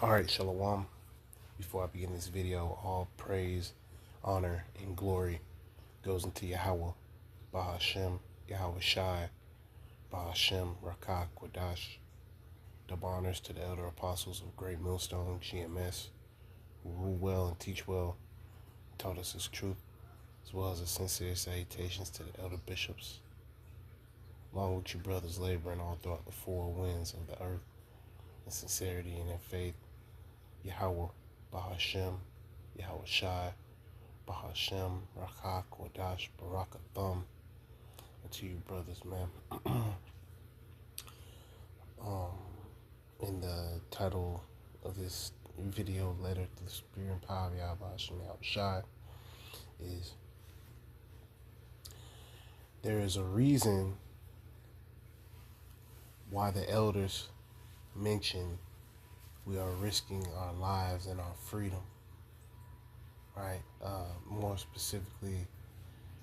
Alright, Shalom. Before I begin this video, all praise, honor, and glory goes into Yahweh, Bahashem, Yahweh Shai, Bahashem, Rakah, Quadash. Double honors to the elder apostles of Great Millstone, GMS, who rule well and teach well, and taught us his truth, as well as the sincere salutations to the elder bishops, along with you brothers laboring all throughout the four winds of the earth, in sincerity and in faith. Yahweh, Bahashem, Yahweh Shai, Bahashem, Rakah, Quadash, Barakathum. And to you brothers, man. In the title of this video, Letter to the Spirit and Power of Yahweh Bahashem, Yahweh Shai, is there is a reason why the elders mention we are risking our lives and our freedom, right? More specifically,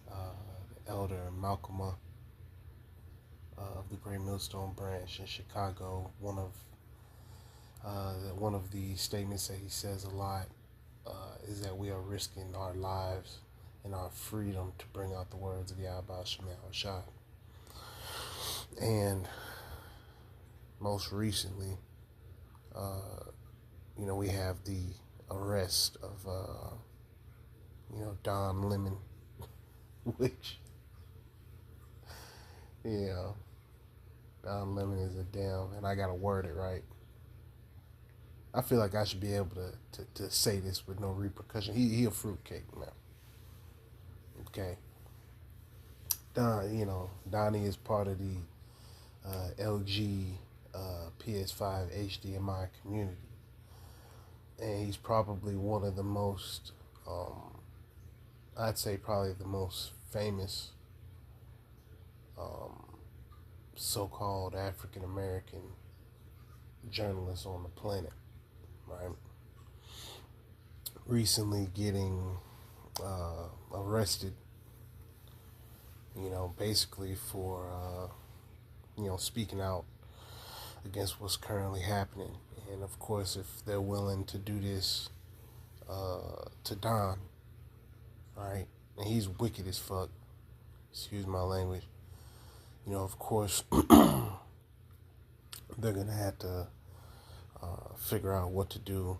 the elder Malcolm of the Great Millstone branch in Chicago, one of the statements that he says a lot is that we are risking our lives and our freedom to bring out the words of Yahweh Shai Shai. And most recently, we have the arrest of, Don Lemon, which, Don Lemon is a damn, and I gotta word it right. I feel like I should be able to say this with no repercussion. He a fruitcake, man. Okay. Donnie is part of the LG PS5 HDMI community. And he's probably one of the most, I'd say probably the most famous so-called African-American journalist on the planet, right? Recently getting arrested, basically for, speaking out against what's currently happening. And of course, if they're willing to do this to Don, right, and he's wicked as fuck, excuse my language, of course, they're going to have to figure out what to do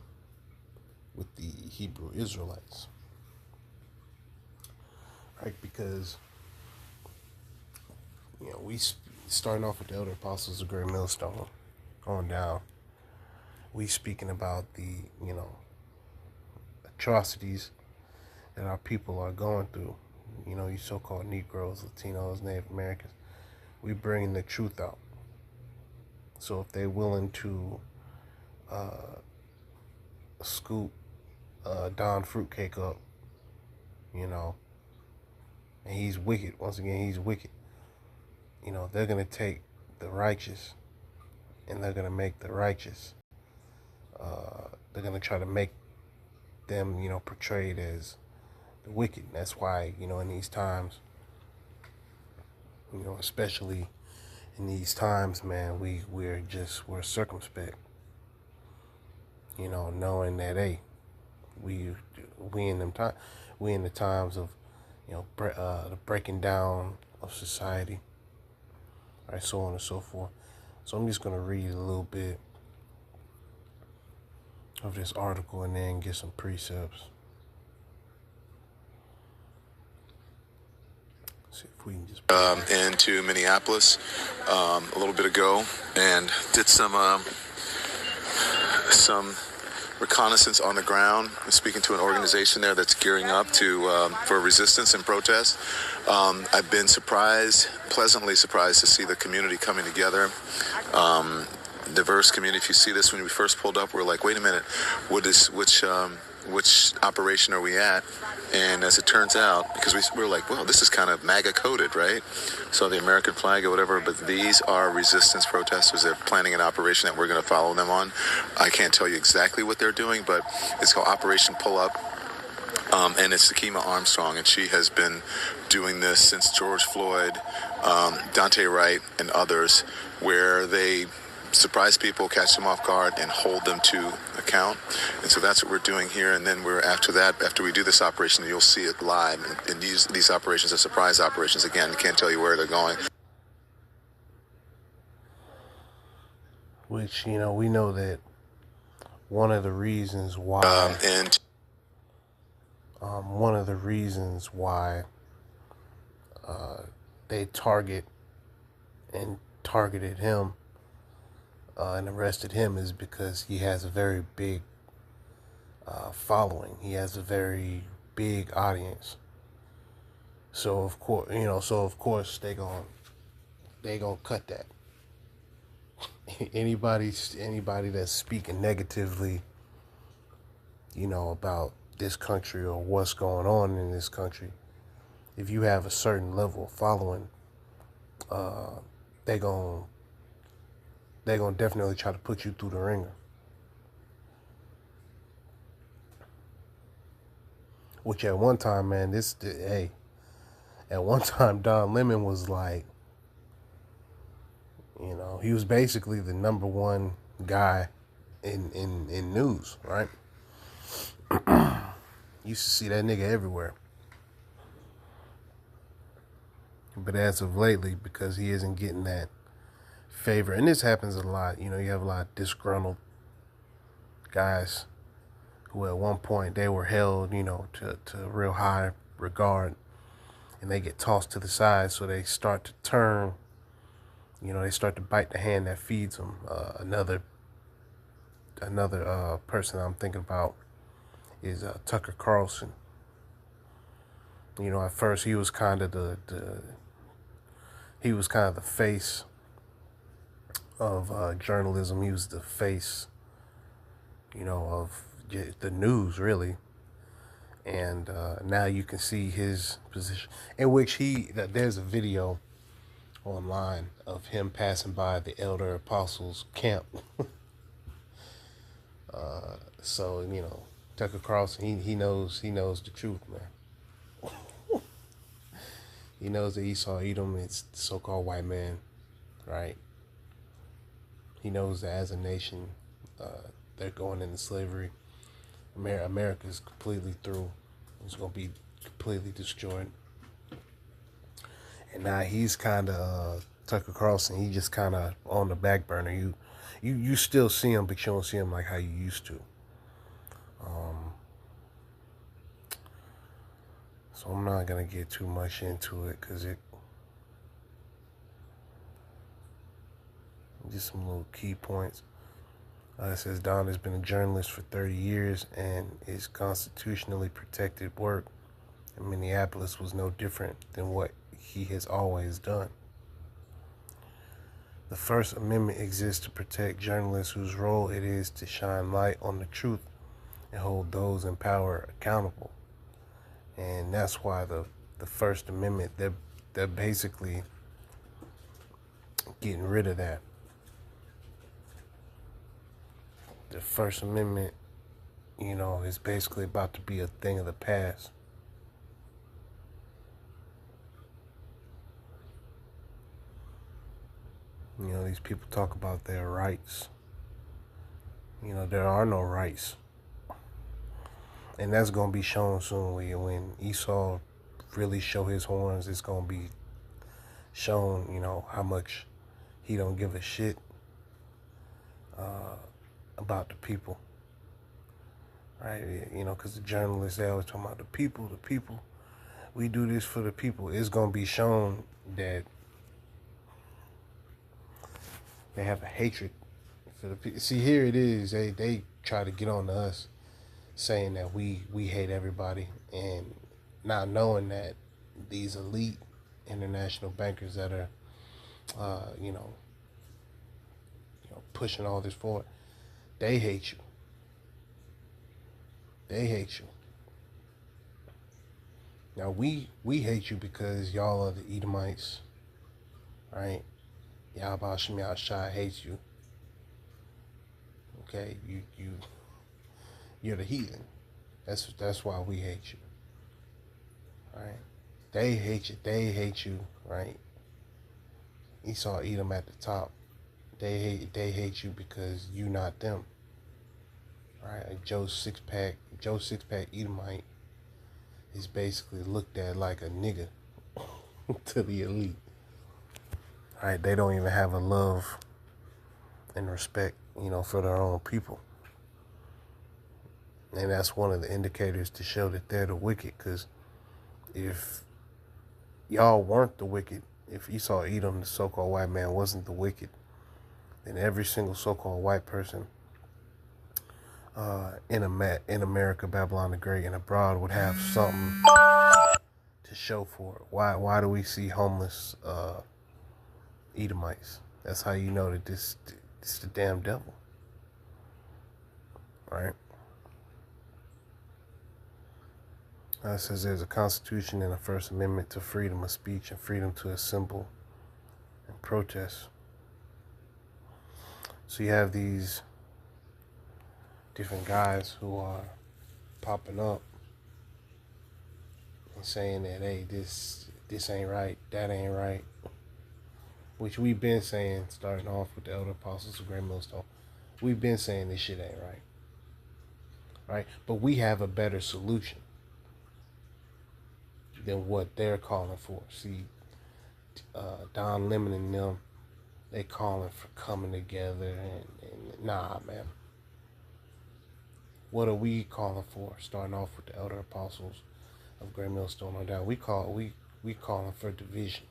with the Hebrew Israelites, right, because, we starting off with the elder apostles of Great Millstone on down, we speaking about the, atrocities that our people are going through, you so-called Negroes, Latinos, Native Americans. We bringing the truth out. So if they're willing to scoop Don Fruitcake up, and he's wicked, once again, he's wicked, they're going to take the righteous and they're going to make the righteous, they're going to try to make them, portrayed as the wicked. And that's why, in these times, especially in these times, man, we're circumspect, knowing that, hey, we in the times of, the breaking down of society, right, so on and so forth. So I'm just going to read a little bit of this article and then get some precepts. See if we can just into Minneapolis a little bit ago, and did some reconnaissance on the ground. I'm speaking to an organization there that's gearing up for resistance and protest. I've been pleasantly surprised to see the community coming together. Diverse community. If you see this, when we first pulled up, we're like, wait a minute, which operation are we at? And as it turns out, because we were like, well, this is kind of MAGA coded, right? So the American flag or whatever, but these are resistance protesters. They're planning an operation that we're going to follow them on. I can't tell you exactly what they're doing, but it's called Operation Pull Up. And it's Sakima Armstrong, and she has been doing this since George Floyd, Dante Wright, and others, where they surprise people, catch them off guard, and hold them to account. And so that's what we're doing here. And then after we do this operation, you'll see it live. And these operations are surprise operations. Again, can't tell you where they're going. Which, you know, we know that one of the reasons why they targeted him and arrested him is because he has a very big following. He has a very big audience. So of course they gonna cut that. Anybody that's speaking negatively, you know, about this country or what's going on in this country, if you have a certain level of following, they gonna definitely try to put you through the ringer. Which at one time, man, at one time Don Lemon was like, you know, he was basically the number one guy in news, right? Used to see that nigga everywhere. But as of lately, because he isn't getting that favor, and this happens a lot, you know, you have a lot of disgruntled guys who at one point they were held, you know, to real high regard, and they get tossed to the side, so they start to turn, you know, they start to bite the hand that feeds them. Another person I'm thinking about is Tucker Carlson. You know, at first he was kind of the face of journalism. He was the face, you know, of the news, really. And now you can see his position, in which there's a video online of him passing by the Elder Apostles camp. So, you know, Tucker Carlson, he knows the truth, man. He knows that Esau Edom is the so-called white man, right? He knows that as a nation, they're going into slavery. America is completely through. It's going to be completely destroyed. And now he's kind of, Tucker Carlson, he just kind of on the back burner. You still see him, but you don't see him like how you used to. So I'm not going to get too much into it, because just some little key points. It says Don has been a journalist for 30 years, and his constitutionally protected work in Minneapolis was no different than what he has always done. The First Amendment exists to protect journalists whose role it is to shine light on the truth and hold those in power accountable. And that's why the First Amendment, they're basically getting rid of that. The First Amendment, you know, is basically about to be a thing of the past. You know, these people talk about their rights. You know, there are no rights. And that's going to be shown soon. When Esau really show his horns, it's going to be shown, you know, how much he don't give a shit about the people. Right? You know, because the journalists, they always talking about the people. We do this for the people. It's going to be shown that they have a hatred for the people. See, here it is. They try to get on to us, saying that we hate everybody, and not knowing that these elite international bankers that are, you know, pushing all this forward, they hate you. They hate you. Now we hate you because y'all are the Edomites, right? Yahweh Shem Yahshai hates you. Okay, you're the heathen. That's why we hate you. Right? They hate you. They hate you. Right? Esau Edom at the top. They hate you because you not them. Right? Like Joe Sixpack Edomite is basically looked at like a nigga to the elite. Right? They don't even have a love and respect, for their own people. And that's one of the indicators to show that they're the wicked. Because if y'all weren't the wicked, if Esau Edom, the so-called white man, wasn't the wicked, then every single so-called white person in America, Babylon the Great, and abroad would have something to show for it. Why do we see homeless Edomites? That's how you know that this the damn devil, right? It says there's a Constitution and a First Amendment to freedom of speech and freedom to assemble and protest. So you have these different guys who are popping up and saying that, hey, this ain't right, that ain't right, which we've been saying, starting off with the Elder Apostles of Great Millstone. We've been saying this shit ain't right? But we have a better solution than what they're calling for. See, Don Lemon and them, they calling for coming together, and nah, man. What are we calling for? Starting off with the Elder Apostles of Great Millstone on down, we calling for division.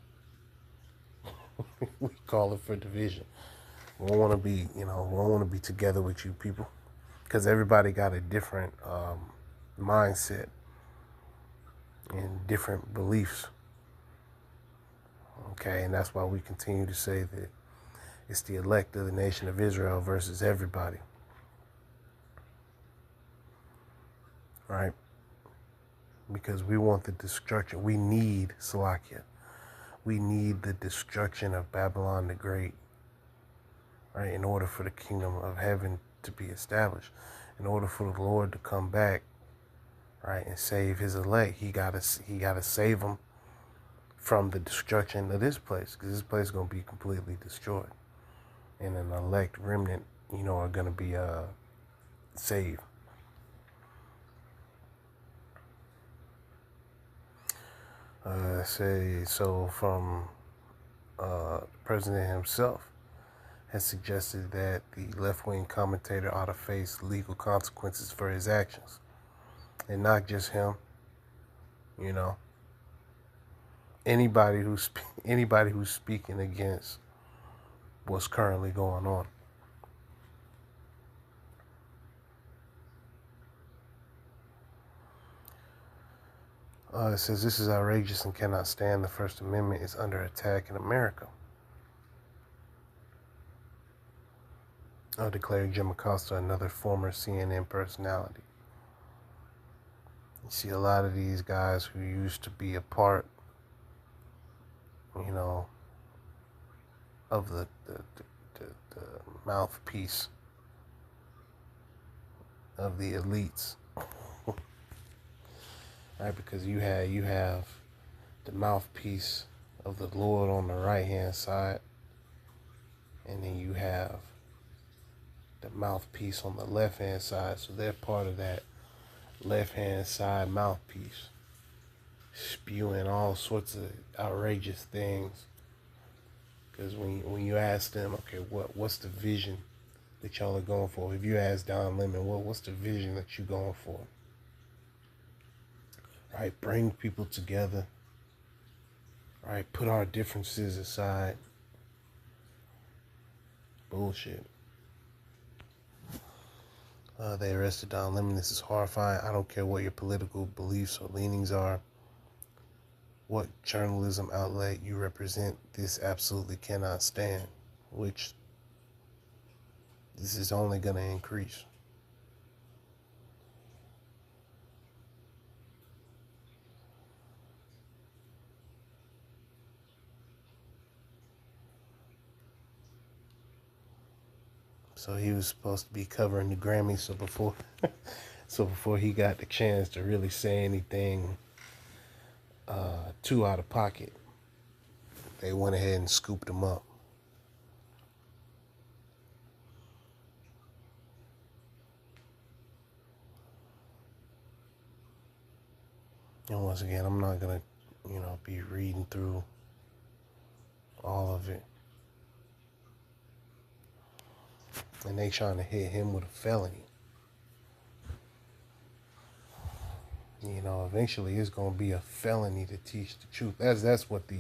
We calling for division. We don't want to be, we don't want to be together with you people, because everybody got a different mindset and different beliefs. Okay, and that's why we continue to say that it's the elect of the nation of Israel versus everybody. Right? Because we want the destruction. We need Salakia. We need the destruction of Babylon the Great, right? In order for the kingdom of heaven to be established, in order for the Lord to come back, right, and save his elect, he gotta save them from the destruction of this place, because this place is gonna be completely destroyed, and an elect remnant, are gonna be saved. From the president himself has suggested that the left-wing commentator ought to face legal consequences for his actions, and not just him. Anybody who's speaking against what's currently going on. It says this is outrageous and cannot stand. The First Amendment is under attack in America. Declared Jim Acosta, another former CNN personality. You see a lot of these guys who used to be a part, of the mouthpiece of the elites. Right, because you have the mouthpiece of the Lord on the right hand side, and then you have the mouthpiece on the left hand side. So they're part of that left hand side mouthpiece, spewing all sorts of outrageous things. Because when you ask them, okay, what's the vision that y'all are going for? If you ask Don Lemon, what's the vision that you're going for? Right, bring people together. Right, put our differences aside. Bullshit. They arrested Don Lemon. This is horrifying. I don't care what your political beliefs or leanings are, what journalism outlet you represent. This absolutely cannot stand, which this is only going to increase. So he was supposed to be covering the Grammys. So before he got the chance to really say anything too out of pocket, they went ahead and scooped him up. And once again, I'm not going to, be reading through all of it. And they trying to hit him with a felony. Eventually it's going to be a felony to teach the truth. That's what the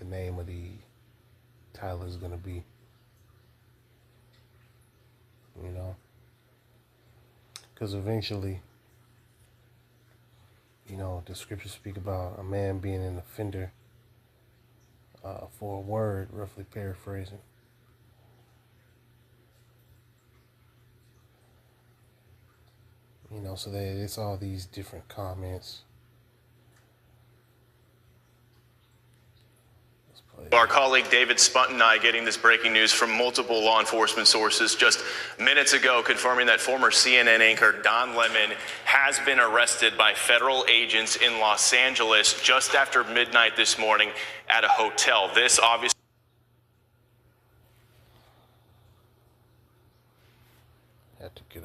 name of the title is going to be. Because eventually, the scriptures speak about a man being an offender for a word, roughly paraphrasing. So that it's all these different comments. Our colleague David Spunton and I getting this breaking news from multiple law enforcement sources just minutes ago, confirming that former CNN anchor Don Lemon has been arrested by federal agents in Los Angeles just after midnight this morning at a hotel. This obviously had to get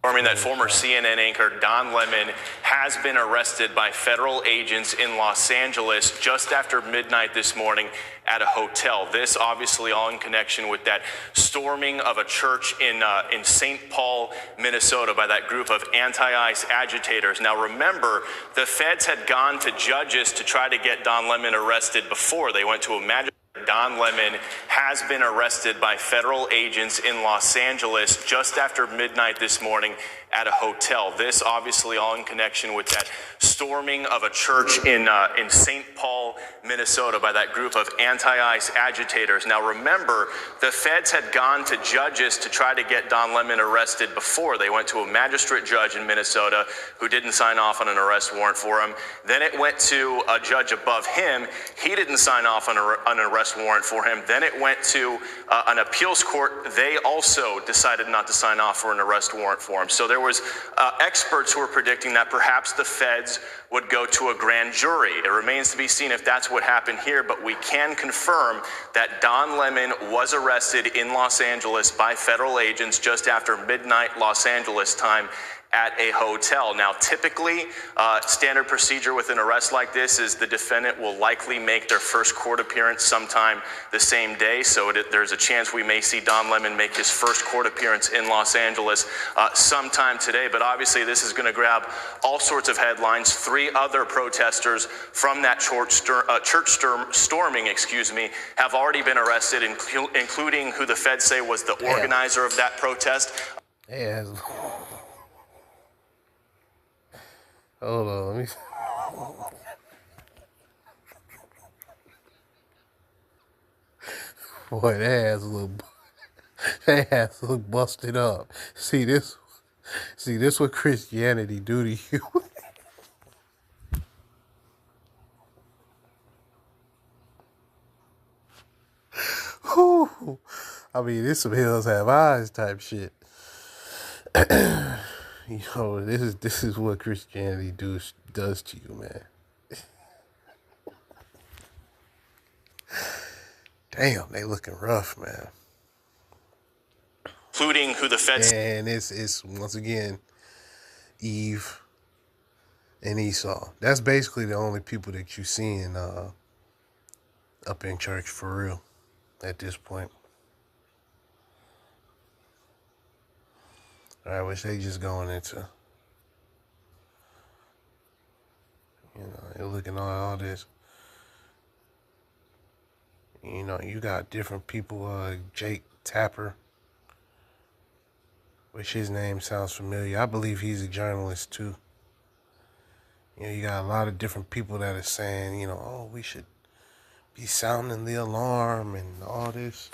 confirming that former CNN anchor Don Lemon has been arrested by federal agents in Los Angeles just after midnight this morning at a hotel. This obviously all in connection with that storming of a church in St. Paul, Minnesota by that group of anti-ICE agitators. Now remember, the feds had gone to judges to try to get Don Lemon arrested before. They went to a magistrate. Don Lemon has been arrested by federal agents in Los Angeles just after midnight this morning at a hotel. This obviously all in connection with that storming of a church in St. Paul, Minnesota by that group of anti-ICE agitators. Now remember, the feds had gone to judges to try to get Don Lemon arrested before. They went to a magistrate judge in Minnesota who didn't sign off on an arrest warrant for him. Then it went to a judge above him. He didn't sign off on an arrest warrant for him. Then it went to an appeals court. They also decided not to sign off for an arrest warrant for him. So there was experts who were predicting that perhaps the feds would go to a grand jury. It remains to be seen if that's what happened here, but we can confirm that Don Lemon was arrested in Los Angeles by federal agents just after midnight Los Angeles time at a hotel. Now, typically, standard procedure with an arrest like this is the defendant will likely make their first court appearance sometime the same day. So there's a chance we may see Don Lemon make his first court appearance in Los Angeles sometime today. But obviously, this is going to grab all sorts of headlines. 3 other protesters from that church storming, have already been arrested, including who the feds say was the organizer of that protest. Yeah. Hold on, let me. Boy, that ass look busted up. See this what Christianity do to you. Whew. I mean, this some hills have eyes type shit. This is what Christianity does to you, man. Damn, they looking rough, man. Including who the feds. And it's once again Eve and Esau. That's basically the only people that you seeing up in church for real at this point. I wish they just going into, they're looking at all this. You got different people, Jake Tapper, which his name sounds familiar. I believe he's a journalist too. You got a lot of different people that are saying, oh, we should be sounding the alarm and all this.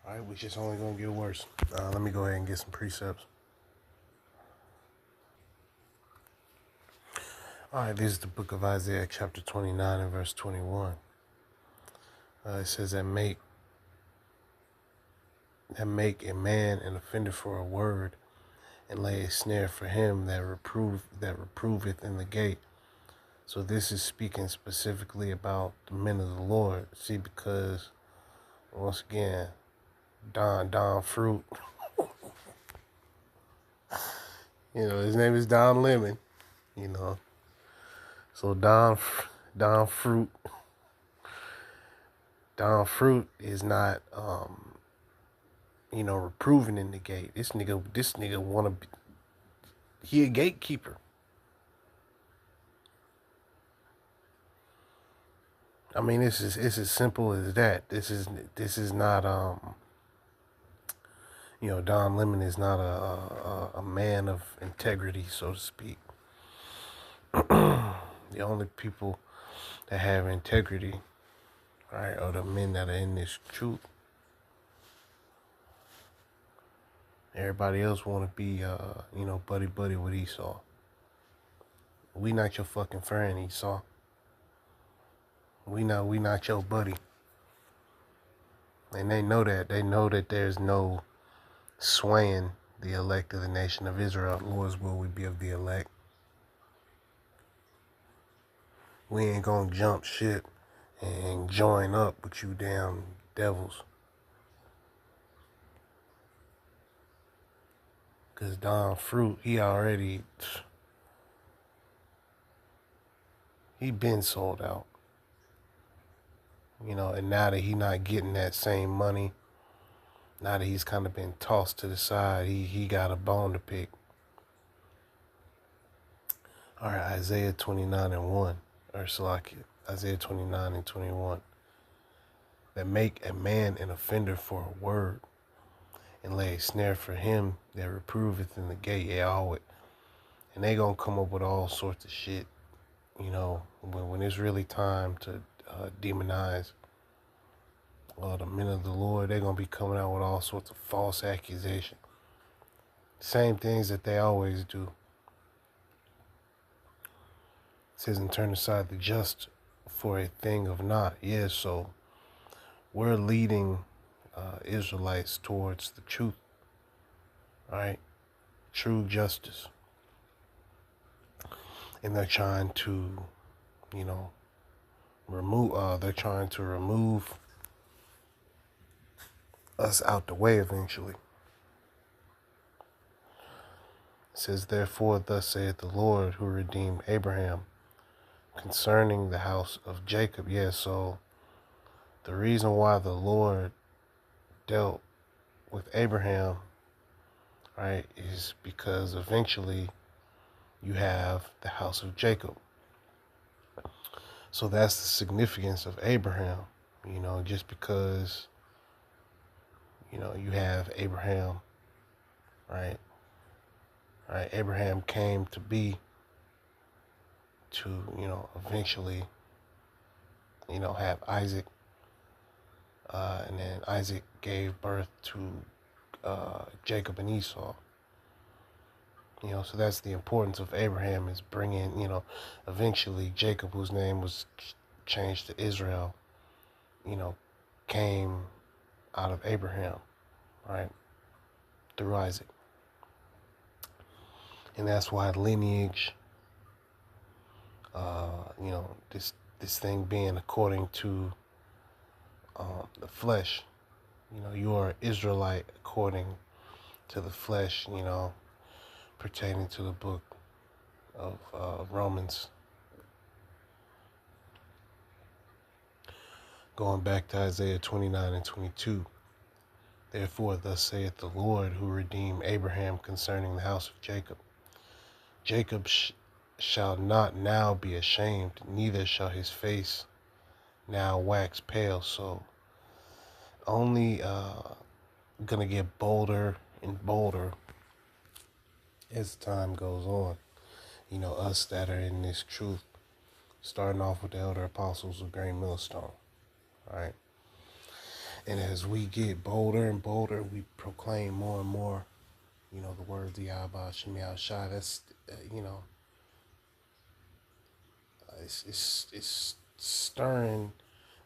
All right, which is only going to get worse. Let me go ahead and get some precepts. All right, this is the book of Isaiah, chapter 29 and verse 21. It says that make a man an offender for a word, and lay a snare for him that reproveth in the gate. So this is speaking specifically about the men of the Lord. See, because once again, Don Fruit. You know, his name is Don Lemon. You know, so Don Fruit. Don Fruit is not, reproving in the gate. This nigga wanna be, he a gatekeeper. I mean, it's as simple as that. This is not, Don Lemon is not a man of integrity, so to speak. The only people that have integrity, right, are the men that are in this truth. Everybody else want to be, buddy with Esau. We not your fucking friend, Esau. We not your buddy. And they know that. They know that there's no swaying the elect of the nation of Israel. Lord's will we be of the elect. We ain't gonna jump ship and join up with you damn devils. Cause Don Fruit, he been sold out. And now that he not getting that same money, now that he's kind of been tossed to the side, he got a bone to pick. All right, Isaiah 29:1, or Salakia, Isaiah 29:21. That make a man an offender for a word, and lay a snare for him that reproveth in the gate. Yeah, and they gonna come up with all sorts of shit. When it's really time to demonize the men of the Lord, they're going to be coming out with all sorts of false accusations. Same things that they always do. It says, and turn aside the just for a thing of naught. Yeah, so we're leading Israelites towards the truth, right? True justice. And they're trying to, remove us out the way eventually. It says, therefore, thus saith the Lord who redeemed Abraham concerning the house of Jacob. Yeah, so the reason why the Lord dealt with Abraham, right, is because eventually you have the house of Jacob. So that's the significance of Abraham, just because, you have Abraham, right? Right, Abraham came to be to, eventually, have Isaac, and then Isaac gave birth to Jacob and Esau. So that's the importance of Abraham, is bringing, eventually Jacob, whose name was changed to Israel, came out of Abraham, right, through Isaac. And that's why lineage, this thing being according to the flesh, you are Israelite according to the flesh, pertaining to the book of Romans. Going back to Isaiah 29:22. Therefore, thus saith the Lord who redeemed Abraham concerning the house of Jacob. Jacob shall not now be ashamed, neither shall his face now wax pale. So only gonna get bolder and bolder as time goes on. Us that are in this truth, starting off with the elder apostles of Great Millstone, right? And as we get bolder and bolder, we proclaim more and more, the words of Yahweh Shem Shai. That's, it's stirring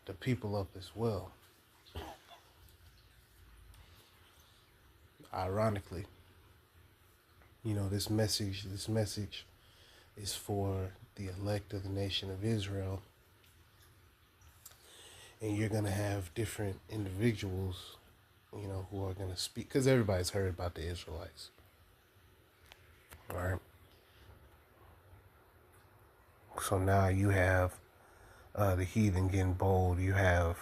the people up as well. Ironically, this message is for the elect of the nation of Israel. And you're going to have different individuals who are going to speak, because everybody's heard about the Israelites, all right? So now you have the heathen getting bold. You have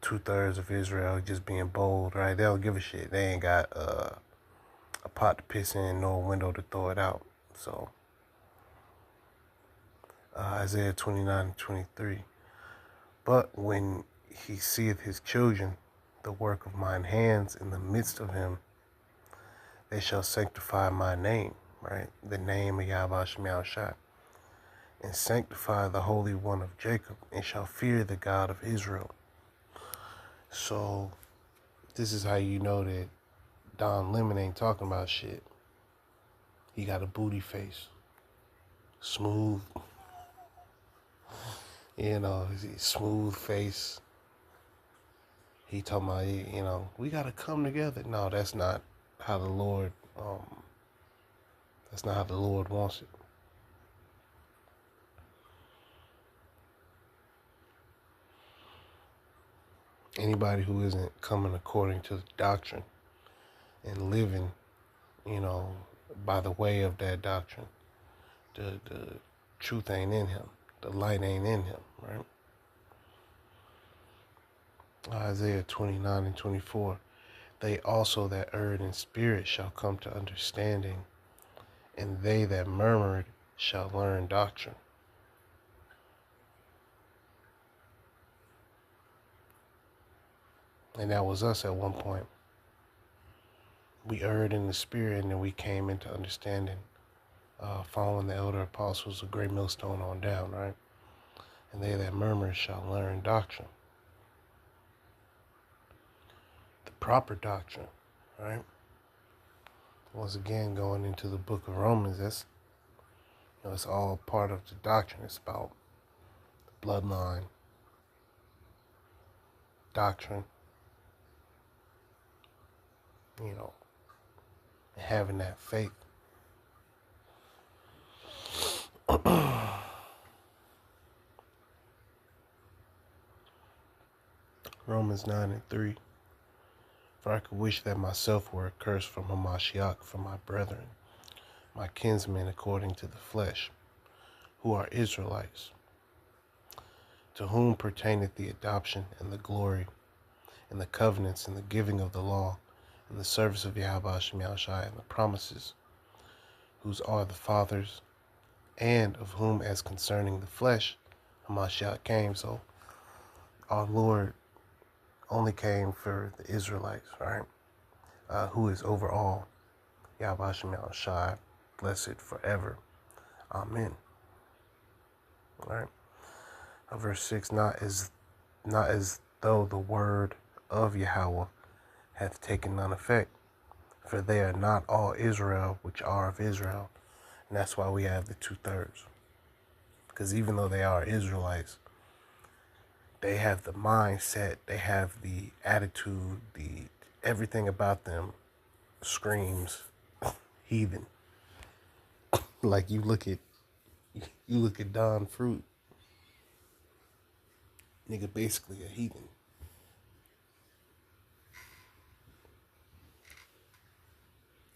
2/3 of Israel just being bold, right? They don't give a shit. They ain't got a pot to piss in, nor a window to throw it out. So Isaiah 29:23. But when he seeth his children, the work of mine hands in the midst of him, they shall sanctify my name, right? The name of Yahweh Shem Yahushua, and sanctify the Holy One of Jacob, and shall fear the God of Israel. So this is how you know that Don Lemon ain't talking about shit. He got a booty face. Smooth. Smooth face. He talking about, we got to come together. No, that's not how the Lord, that's not how the Lord wants it. Anybody who isn't coming according to the doctrine and living, by the way of that doctrine, the truth ain't in him. The light ain't in him, right? Isaiah 29:24. They also that erred in spirit shall come to understanding, and they that murmured shall learn doctrine. And that was us at one point. We erred in the spirit, and then we came into understanding, following the elder apostles of Great Millstone on down, right? And they that murmur shall learn doctrine. The proper doctrine, right? Once again, going into the book of Romans, that's, it's all part of the doctrine. It's about the bloodline, doctrine, having that faith. Romans 9:3. For I could wish that myself were accursed from Hamashiach, from my brethren, my kinsmen according to the flesh, who are Israelites, to whom pertaineth the adoption and the glory, and the covenants and the giving of the law, and the service of Yahweh Shem Yahushua, and the promises, whose are the fathers, and of whom as concerning the flesh, Hamashiach came. So our Lord only came for the Israelites, right? Who is over all, Yahweh Shem Yahushua, blessed forever. Amen. All right. Verse 6, not as though the word of Yahweh hath taken none effect, for they are not all Israel which are of Israel. And that's why we have the 2/3. Because even though they are Israelites, they have the mindset, they have the attitude, everything about them screams heathen. Like you look at Don Fruit, nigga, basically a heathen.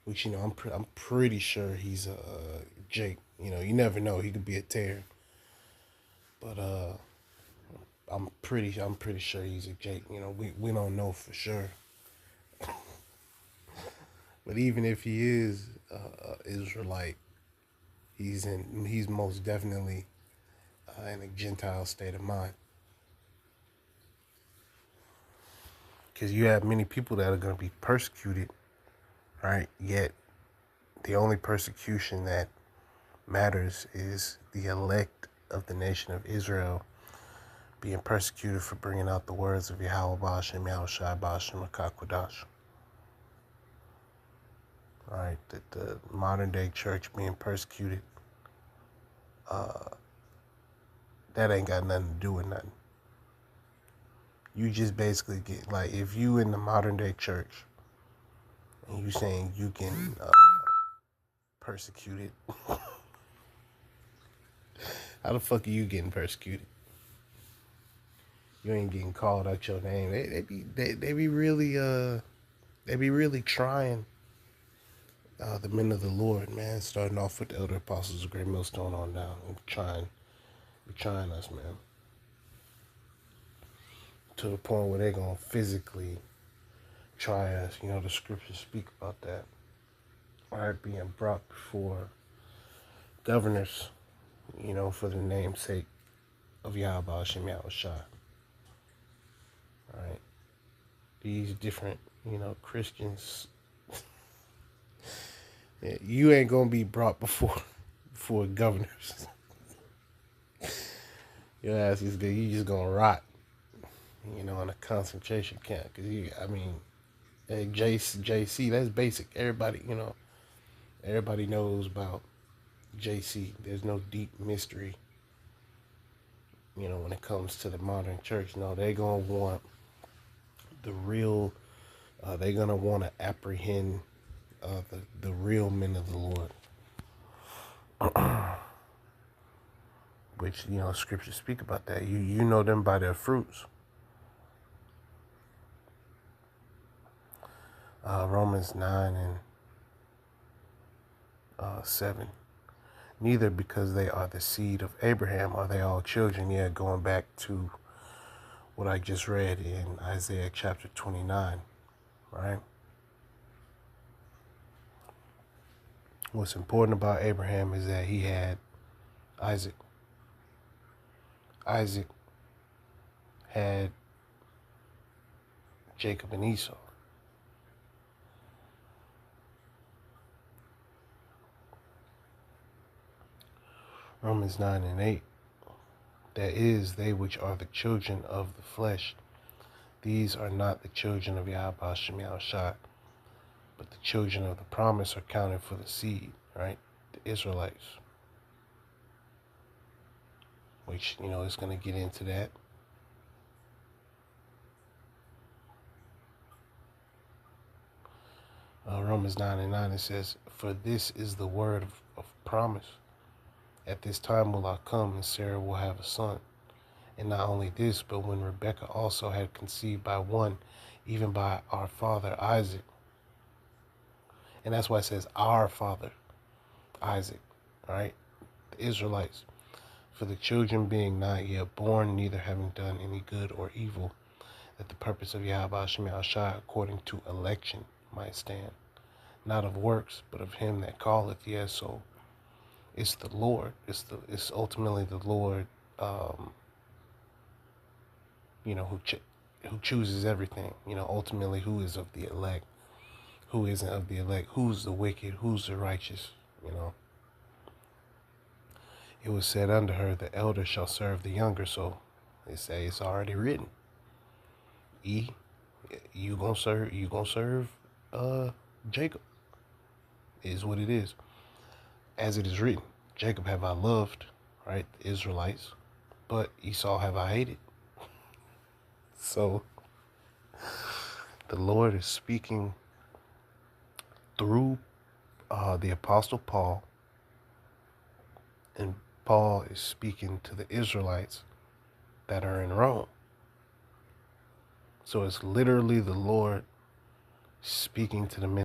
Which, I'm pretty sure he's a Jake. You never know. He could be a tear. But I'm pretty sure he's a Jake. We don't know for sure. But even if he is Israelite, he's most definitely in a Gentile state of mind. Because you have many people that are going to be persecuted, right? Yet the only persecution that matters is the elect of the nation of Israel being persecuted for bringing out the words of Yahweh Ba'ashem Yahushai Ba'ashem HaKakwadash. All right, the modern day church being persecuted, that ain't got nothing to do with nothing. You just basically get, like, if you in the modern day church and you saying you can persecuted, how the fuck are you getting persecuted? you ain't getting called out your name. They be really trying. The men of the Lord, man, starting off with the elder apostles of Great Millstone on down, and trying us, man, to the point where they're gonna physically try us. You know, the scriptures speak about that. All right, being brought before governors, you know, for the namesake of Yahweh Hashem Yahushua. All right, these different, you know, Christians. You ain't gonna be brought before governors. Your ass is good. You just gonna rot, you know, in a concentration camp. Cause JC, that's basic. Everybody, you know, everybody knows about JC. There's no deep mystery, you know, when it comes to the modern church. No, they're gonna want the real. They're gonna want to apprehend the real men of the Lord, which, you know, scriptures speak about that. You know them by their fruits. Romans 9 and 7. Neither because they are the seed of Abraham are they all children. Yeah, going back to what I just read in Isaiah chapter 29, right? What's important about Abraham is that he had Isaac. Isaac had Jacob and Esau. Romans 9 and 8. That is, they which are the children of the flesh, these are not the children of Yahweh Hashem Yahushua, but the children of the promise are counted for the seed, right? The Israelites. Which, you know, it's going to get into that. Romans 9 and 9, it says, for this is the word of promise. At this time will I come, and Sarah will have a son. And not only this, but when Rebekah also had conceived by one, even by our father Isaac. And that's why it says our father Isaac, right? The Israelites. For the children being not yet born, neither having done any good or evil, that the purpose of Yahweh Hashem Yahushua according to election might stand. Not of works, but of him that calleth. Yes, so it's the Lord. It's ultimately the Lord, you know, who chooses everything. You know, ultimately who is of the elect, who isn't of the elect, who's the wicked, who's the righteous, you know. It was said unto her, the elder shall serve the younger. So they say it's already written. You gonna serve Jacob, is what it is. As it is written, Jacob have I loved, right, the Israelites, but Esau have I hated. So the Lord is speaking through the Apostle Paul, and Paul is speaking to the Israelites that are in Rome. So it's literally the Lord speaking to the men